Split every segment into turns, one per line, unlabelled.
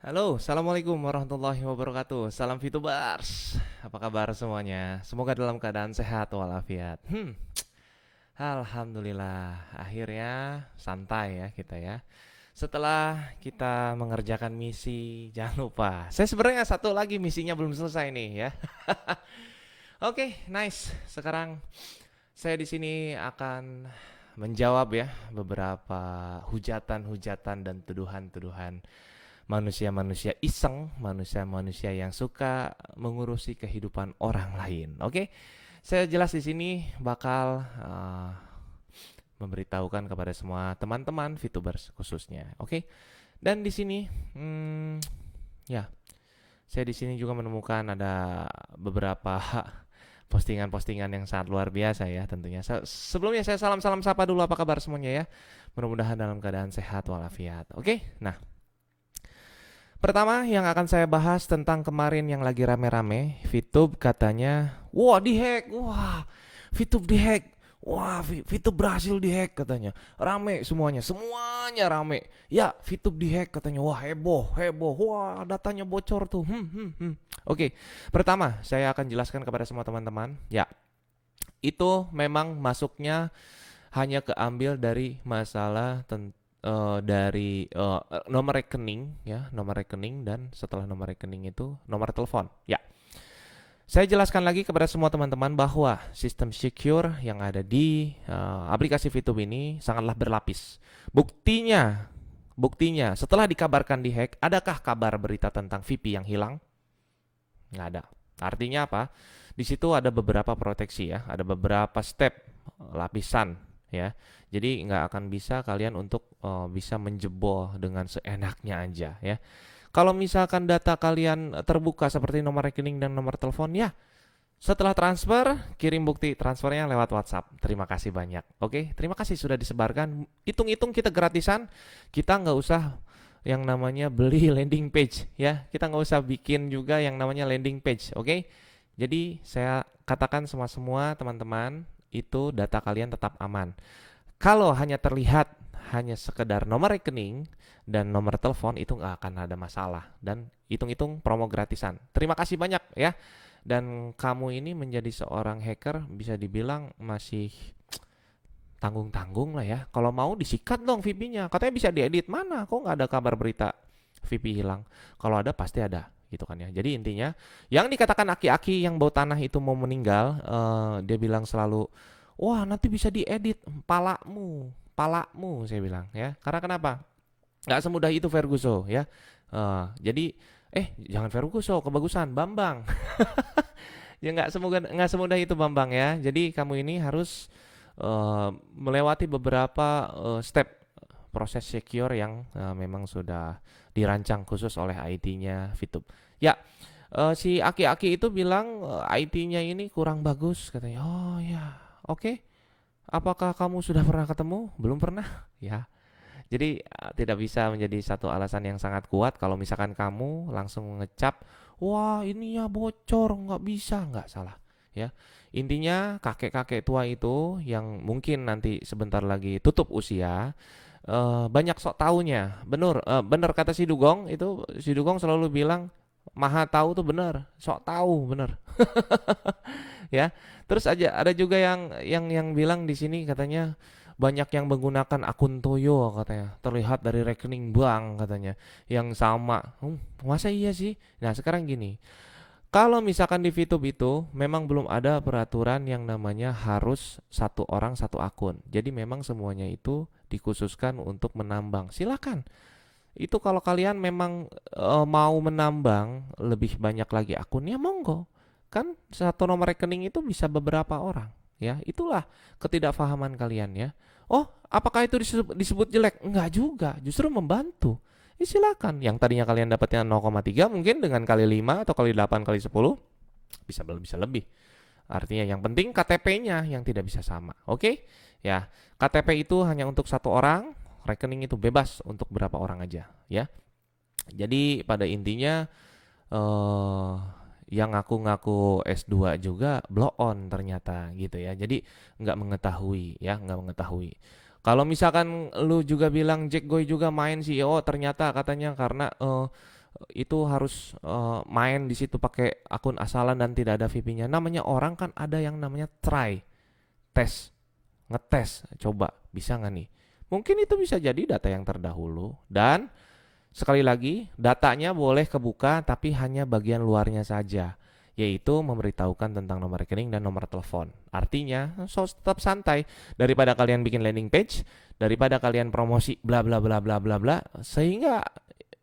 Halo, assalamualaikum warahmatullahi wabarakatuh. Salam Fitubers. Apa kabar semuanya? Semoga dalam keadaan sehat walafiat. Alhamdulillah. Akhirnya santai ya kita ya. Setelah kita mengerjakan misi, jangan lupa. Saya sebenarnya satu lagi misinya belum selesai nih ya. Oke, nice. Sekarang saya di sini akan menjawab ya beberapa hujatan-hujatan dan tuduhan-tuduhan manusia-manusia iseng, manusia-manusia yang suka mengurusi kehidupan orang lain. Oke, saya jelas di sini bakal memberitahukan kepada semua teman-teman VTubers khususnya. Oke, dan di sini, ya, saya di sini juga menemukan ada beberapa postingan-postingan yang sangat luar biasa ya tentunya. Sebelumnya saya salam-salam sapa dulu, apa kabar semuanya ya. Mudah-mudahan dalam keadaan sehat walafiat. Oke, nah pertama yang akan saya bahas tentang kemarin yang lagi rame-rame, VTube katanya, wah dihack, wah VTube dihack, wah VTube berhasil dihack katanya, rame semuanya, semuanya rame, ya VTube dihack katanya, wah heboh, heboh, wah datanya bocor tuh, Oke, pertama saya akan jelaskan kepada semua teman-teman, ya itu memang masuknya hanya keambil dari masalah dari nomor rekening ya, nomor rekening dan setelah nomor rekening itu nomor telepon. Ya. Saya jelaskan lagi kepada semua teman-teman bahwa sistem secure yang ada di aplikasi VTube ini sangatlah berlapis. Buktinya setelah dikabarkan dihack, adakah kabar berita tentang VP yang hilang? Nggak ada. Artinya apa? Di situ ada beberapa proteksi ya, ada beberapa step lapisan ya. Jadi nggak akan bisa kalian untuk bisa menjebol dengan seenaknya aja ya. Kalau misalkan data kalian terbuka seperti nomor rekening dan nomor telepon ya, setelah transfer kirim bukti transfernya lewat WhatsApp. Terima kasih banyak. Oke, terima kasih sudah disebarkan. Hitung-hitung kita gratisan, kita nggak usah yang namanya beli landing page ya. Kita nggak usah bikin juga yang namanya landing page. Oke, jadi saya katakan semua teman-teman itu data kalian tetap aman. Kalau hanya terlihat hanya sekedar nomor rekening dan nomor telepon itu nggak akan ada masalah dan hitung-hitung promo gratisan. Terima kasih banyak ya. Dan kamu ini menjadi seorang hacker bisa dibilang masih tanggung-tanggung lah ya. Kalau mau disikat dong VP-nya. Katanya bisa diedit, mana? Kok nggak ada kabar berita VP hilang? Kalau ada pasti ada gitu kan ya. Jadi intinya yang dikatakan aki-aki yang bau tanah itu mau meninggal, dia bilang selalu, wah nanti bisa diedit palamu, palamu saya bilang ya. Karena kenapa? Nggak semudah itu Ferguson ya. Jadi jangan Ferguson, kebagusan Bambang. Ya nggak semudah itu Bambang ya. Jadi kamu ini harus melewati beberapa step proses secure yang memang sudah dirancang khusus oleh IT-nya VTube. Ya, si Aki-Aki itu bilang IT-nya ini kurang bagus katanya. Oh ya, oke. Apakah kamu sudah pernah ketemu? Belum pernah? Ya. Jadi tidak bisa menjadi satu alasan yang sangat kuat kalau misalkan kamu langsung ngecap, wah ini ya bocor, nggak bisa, nggak salah. Ya, intinya kakek-kakek tua itu yang mungkin nanti sebentar lagi tutup usia, banyak sok taunya. Bener kata si Dugong itu, si Dugong selalu bilang maha tahu tuh bener, sok tahu bener. Ya, terus aja ada juga yang bilang di sini katanya banyak yang menggunakan akun Toyo katanya, terlihat dari rekening bank katanya yang sama. Masa iya sih? Nah sekarang gini, kalau misalkan di VTube itu memang belum ada peraturan yang namanya harus satu orang satu akun. Jadi memang semuanya itu dikhususkan untuk menambang. Silakan. Itu kalau kalian memang mau menambang lebih banyak lagi akunnya, monggo. Kan satu nomor rekening itu bisa beberapa orang. Ya, itulah ketidakfahaman kalian ya. Oh, apakah itu disebut jelek? Enggak juga, justru membantu. Ya silakan. Yang tadinya kalian dapatnya 0,3 mungkin dengan kali 5 atau kali 8 kali 10 bisa lebih. Artinya yang penting KTP-nya yang tidak bisa sama. Oke? Ya, KTP itu hanya untuk satu orang, rekening itu bebas untuk berapa orang aja, ya. Jadi pada intinya eh yang ngaku-ngaku S2 juga blow on ternyata gitu ya. Jadi nggak mengetahui ya, nggak mengetahui. Kalau misalkan lu juga bilang Jack Goy juga main CEO, ternyata katanya karena itu harus main di situ pakai akun asalan dan tidak ada VP-nya. Namanya orang kan ada yang namanya try, tes, ngetes, coba bisa nggak nih? Mungkin itu bisa jadi data yang terdahulu. Dan sekali lagi, datanya boleh kebuka tapi hanya bagian luarnya saja, yaitu memberitahukan tentang nomor rekening dan nomor telepon. Artinya, tetap santai daripada kalian bikin landing page, daripada kalian promosi bla bla bla bla bla bla, sehingga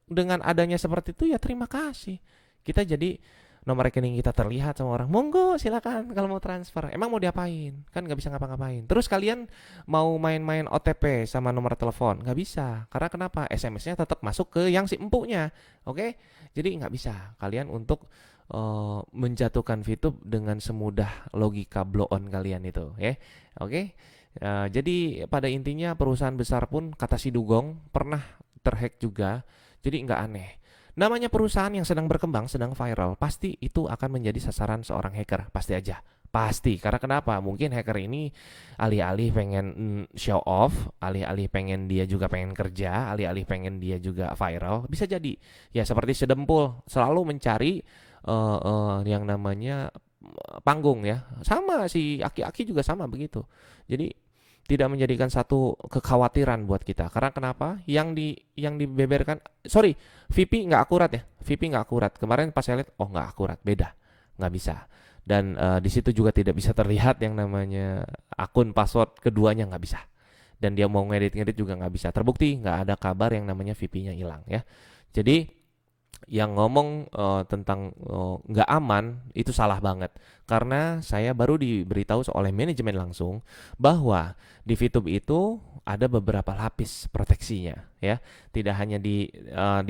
dengan adanya seperti itu ya terima kasih. Kita jadi nomor rekening kita terlihat sama orang, monggo silakan kalau mau transfer. Emang mau diapain? Kan nggak bisa ngapa-ngapain. Terus kalian mau main-main OTP sama nomor telepon, nggak bisa. Karena kenapa? SMS-nya tetap masuk ke yang si empuknya, oke? Jadi nggak bisa kalian untuk menjatuhkan VTube dengan semudah logika blow on kalian itu, ya, oke? Jadi pada intinya perusahaan besar pun kata si Dugong pernah terhack juga. Jadi nggak aneh. Namanya perusahaan yang sedang berkembang, sedang viral, pasti itu akan menjadi sasaran seorang hacker, pasti aja. Pasti, karena kenapa? Mungkin hacker ini alih-alih pengen show off, alih-alih pengen dia juga pengen kerja, alih-alih pengen dia juga viral, bisa jadi. Ya seperti sedempul, selalu mencari yang namanya panggung ya. Sama si Aki-Aki juga sama begitu. Jadi tidak menjadikan satu kekhawatiran buat kita. Karena kenapa? Yang dibeberkan, sorry, VP nggak akurat ya. VP nggak akurat. Kemarin pas saya lihat, oh nggak akurat, beda, nggak bisa. Dan di situ juga tidak bisa terlihat yang namanya akun password keduanya, nggak bisa. Dan dia mau ngedit juga nggak bisa. Terbukti nggak ada kabar yang namanya VP-nya hilang ya. Jadi yang ngomong tentang nggak aman itu salah banget, karena saya baru diberitahu oleh manajemen langsung bahwa di VTube itu ada beberapa lapis proteksinya ya, tidak hanya di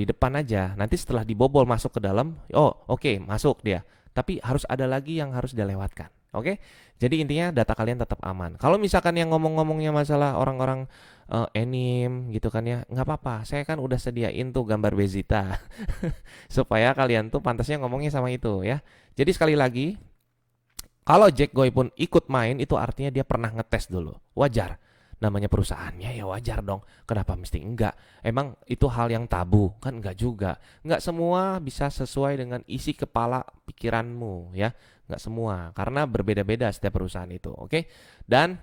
depan aja, nanti setelah dibobol masuk ke dalam, oh oke, masuk dia, tapi harus ada lagi yang harus dilewatkan. Oke, jadi intinya data kalian tetap aman. Kalau misalkan yang ngomong-ngomongnya masalah orang-orang anime gitu kan ya, nggak apa-apa. Saya kan udah sediain tuh gambar Bezita supaya kalian tuh pantasnya ngomongnya sama itu ya. Jadi sekali lagi, kalau Jack Goy pun ikut main itu artinya dia pernah ngetes dulu. Wajar. Namanya perusahaannya ya wajar dong. Kenapa mesti enggak? Emang itu hal yang tabu? Kan enggak juga. Enggak semua bisa sesuai dengan isi kepala pikiranmu ya. Enggak semua. Karena berbeda-beda setiap perusahaan itu. Oke? Dan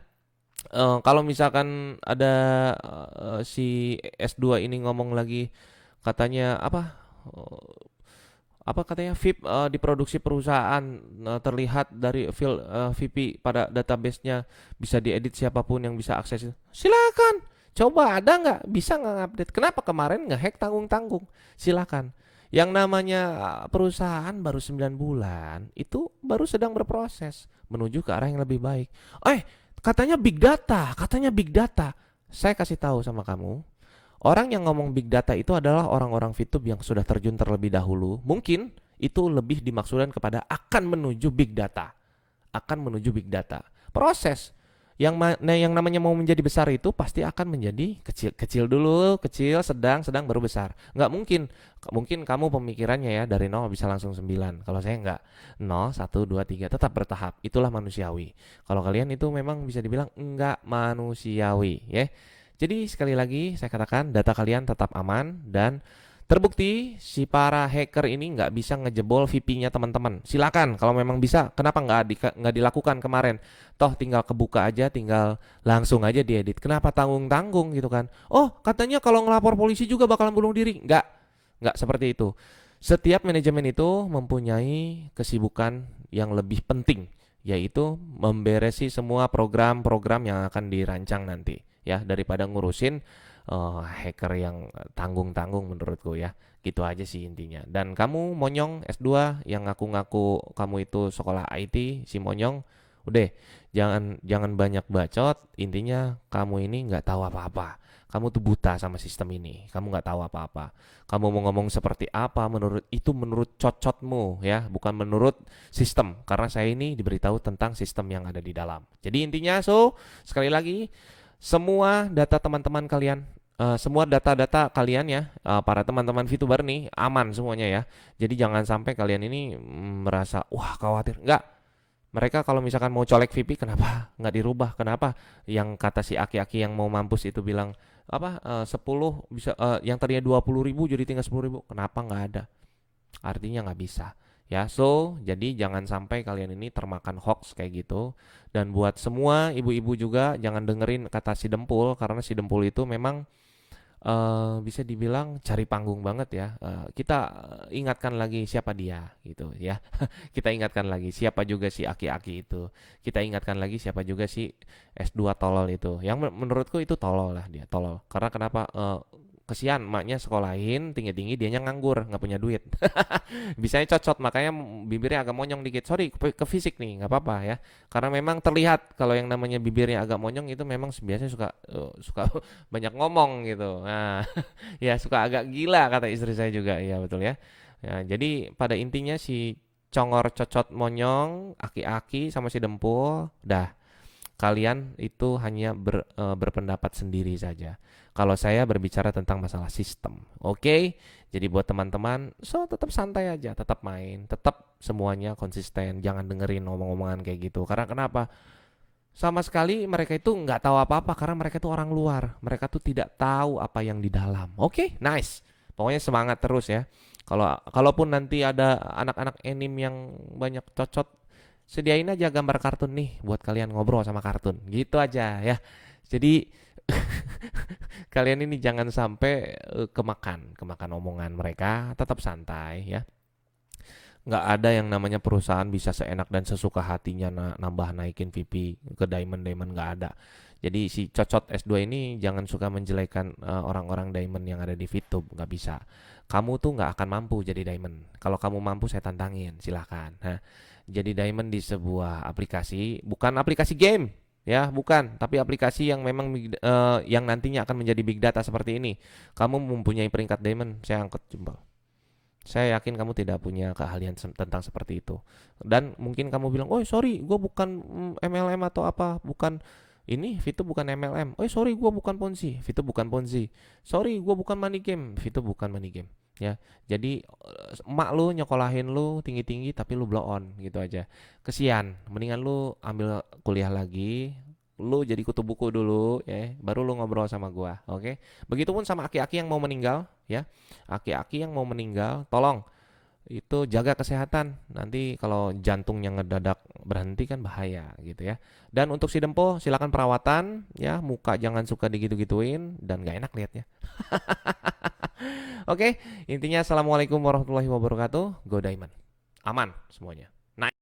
kalau misalkan ada si S2 ini ngomong lagi katanya apa katanya VIP diproduksi perusahaan, terlihat dari VP pada database-nya bisa diedit siapapun yang bisa akses. Silakan, coba ada nggak, bisa nggak update? Kenapa kemarin nge-hack tanggung-tanggung? Silakan. Yang namanya perusahaan baru 9 bulan itu baru sedang berproses menuju ke arah yang lebih baik. Katanya big data, katanya big data. Saya kasih tahu sama kamu, orang yang ngomong big data itu adalah orang-orang VTube yang sudah terjun terlebih dahulu. Mungkin itu lebih dimaksudkan kepada akan menuju big data. Akan menuju big data. Proses yang namanya mau menjadi besar itu pasti akan menjadi kecil dulu, kecil, sedang baru besar. Nggak mungkin. Mungkin kamu pemikirannya ya dari 0 bisa langsung 9. Kalau saya nggak. 0, 1, 2, 3 tetap bertahap. Itulah manusiawi. Kalau kalian itu memang bisa dibilang nggak manusiawi ya. Jadi sekali lagi saya katakan data kalian tetap aman dan terbukti si para hacker ini nggak bisa ngejebol VP-nya teman-teman. Silakan kalau memang bisa, kenapa nggak dilakukan kemarin? Toh tinggal kebuka aja, tinggal langsung aja diedit. Kenapa tanggung-tanggung gitu kan? Oh katanya kalau ngelapor polisi juga bakalan bunuh diri. Nggak seperti itu. Setiap manajemen itu mempunyai kesibukan yang lebih penting, yaitu memberesi semua program-program yang akan dirancang nanti. Ya daripada ngurusin hacker yang tanggung-tanggung menurutku ya, gitu aja sih intinya. Dan kamu monyong S2 yang ngaku-ngaku kamu itu sekolah IT, si monyong, udah jangan banyak bacot. Intinya kamu ini nggak tahu apa-apa, kamu tuh buta sama sistem ini, kamu nggak tahu apa-apa. Kamu mau ngomong seperti apa menurut cocotmu ya, bukan menurut sistem, karena saya ini diberitahu tentang sistem yang ada di dalam. Jadi intinya sekali lagi, semua data teman-teman kalian, semua data-data kalian ya, para teman-teman VTuber nih aman semuanya ya. Jadi jangan sampai kalian ini merasa wah khawatir. Enggak. Mereka kalau misalkan mau colek VP, kenapa nggak dirubah? Kenapa yang kata si Aki-Aki yang mau mampus itu bilang 10 bisa, yang tadinya 20.000 jadi tinggal 10.000. Kenapa nggak ada? Artinya nggak bisa. Ya, so jadi jangan sampai kalian ini termakan hoax kayak gitu. Dan buat semua ibu-ibu juga jangan dengerin kata si Dempul, karena si Dempul itu memang bisa dibilang cari panggung banget ya. Kita ingatkan lagi siapa dia gitu ya. Kita ingatkan lagi siapa juga si aki-aki itu. Kita ingatkan lagi siapa juga si S2 tolol itu. Yang menurutku itu tolol lah, dia tolol. Karena kenapa? Kesian emaknya sekolahin tinggi-tinggi, dianya nganggur nggak punya duit. Bisanya cocot, makanya bibirnya agak monyong dikit. Sorry, ke fisik nih nggak apa-apa ya, karena memang terlihat kalau yang namanya bibirnya agak monyong itu memang biasanya suka banyak ngomong gitu. Nah, ya suka agak gila kata istri saya juga, ya betul ya. Ya, jadi pada intinya si congor, cocot, monyong, aki-aki sama si dempul, dah kalian itu hanya berpendapat sendiri saja. Kalau saya berbicara tentang masalah sistem, oke? Jadi buat teman-teman, so tetap santai aja, tetap main, tetap semuanya konsisten, jangan dengerin omong-omongan kayak gitu. Karena kenapa? Sama sekali mereka itu nggak tahu apa-apa, karena mereka itu orang luar. Mereka tuh tidak tahu apa yang di dalam. Oke, nice. Pokoknya semangat terus ya. Kalaupun nanti ada anak-anak anime yang banyak cocot, sediain aja gambar kartun nih buat kalian ngobrol sama kartun. Gitu aja ya. Jadi kalian ini jangan sampai kemakan omongan mereka, tetap santai ya. Nggak ada yang namanya perusahaan bisa seenak dan sesuka hatinya nambah naikin VP ke Diamond, nggak ada. Jadi si Cocot S2 ini jangan suka menjelekan orang-orang Diamond yang ada di VTube, nggak bisa. Kamu tuh nggak akan mampu jadi Diamond. Kalau kamu mampu saya tantangin, silahkan. Nah, jadi Diamond di sebuah aplikasi, bukan aplikasi game, ya bukan, tapi aplikasi yang memang yang nantinya akan menjadi big data seperti ini. Kamu mempunyai peringkat Diamond, saya angkat jempol. Saya yakin kamu tidak punya keahlian tentang seperti itu. Dan mungkin kamu bilang, oh sorry, gue bukan MLM atau apa, bukan ini, Vito bukan MLM. Oh sorry, gue bukan Ponzi, Vito bukan Ponzi. Sorry, gue bukan money game, Vito bukan money game. Ya, jadi emak lu nyokolahin lu tinggi-tinggi tapi lu blow on gitu aja. Kesian, mendingan lu ambil kuliah lagi, lu jadi kutu buku dulu ya, baru lu ngobrol sama gua, oke? Begitupun sama aki-aki yang mau meninggal ya. Aki-aki yang mau meninggal, tolong itu jaga kesehatan. Nanti kalau jantungnya ngedadak berhenti kan bahaya gitu ya. Dan untuk si Dempo silakan perawatan ya, muka jangan suka digitu-gituin dan gak enak liatnya. Oke, intinya assalamualaikum warahmatullahi wabarakatuh. Go Diamond. Aman semuanya.